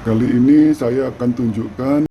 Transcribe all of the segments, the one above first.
Kali ini saya akan tunjukkan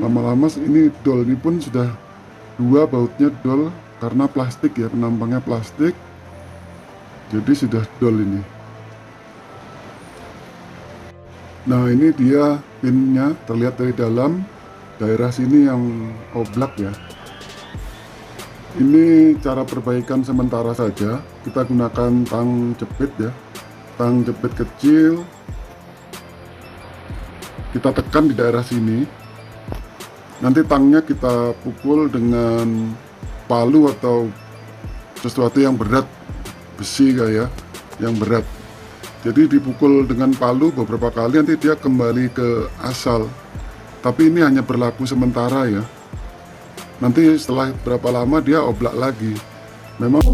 lama-lama ini dol ini pun sudah dua bautnya dol karena plastik ya, penampangnya plastik, jadi sudah dol ini. Nah ini dia pinnya terlihat dari dalam, daerah sini yang oblak ya. Ini cara perbaikan sementara saja, kita gunakan tang jepit ya, tang jepit kecil, kita tekan di daerah sini. Nanti tangnya kita pukul dengan palu atau sesuatu yang berat, besi kayak yang berat. Jadi dipukul dengan palu beberapa kali, nanti dia kembali ke asal. Tapi ini hanya berlaku sementara ya. Nanti setelah berapa lama dia oblak lagi. Memang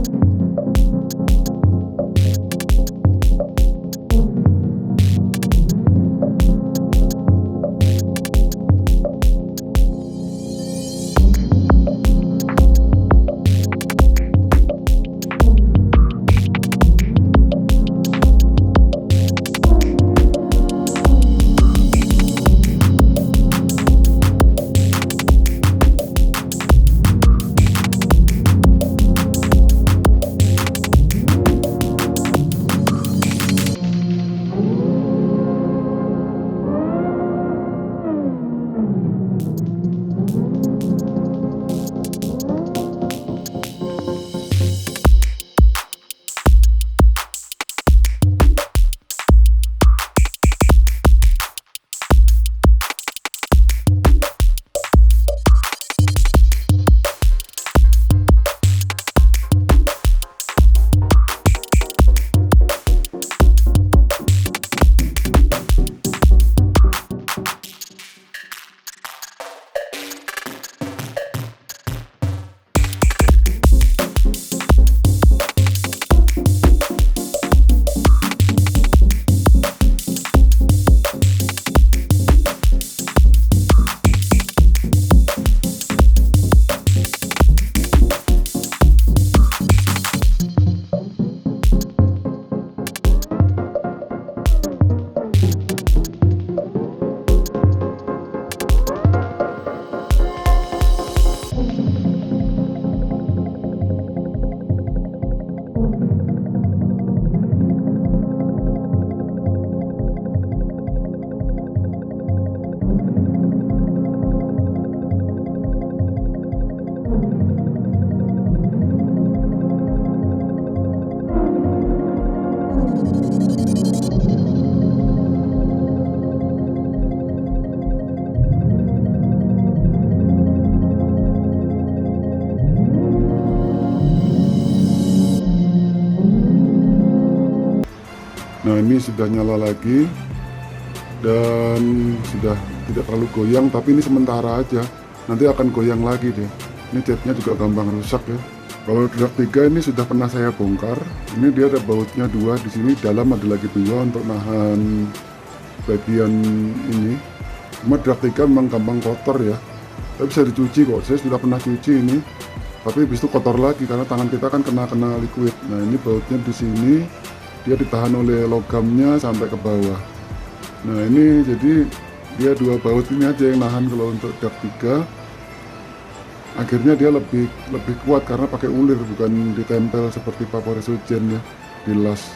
Nah, ini sudah nyala lagi dan sudah tidak terlalu goyang, tapi ini sementara aja, nanti akan goyang lagi deh. Ini catnya juga gampang rusak ya. Kalau drag 3 ini sudah pernah saya bongkar. Ini dia ada bautnya 2 di sini, dalam ada lagi 2 untuk nahan bagian ini. Cuma drag 3 memang gampang kotor ya, tapi bisa dicuci kok. Saya sudah pernah cuci ini, tapi habis itu kotor lagi karena tangan kita kan kena liquid. Nah, ini bautnya di sini, dia ditahan oleh logamnya sampai ke bawah. Nah, ini jadi dia 2 baut ini aja yang nahan kalau untuk drag 3. Akhirnya dia lebih kuat karena pakai ulir, bukan ditempel seperti Vaporesso Gen ya, di las.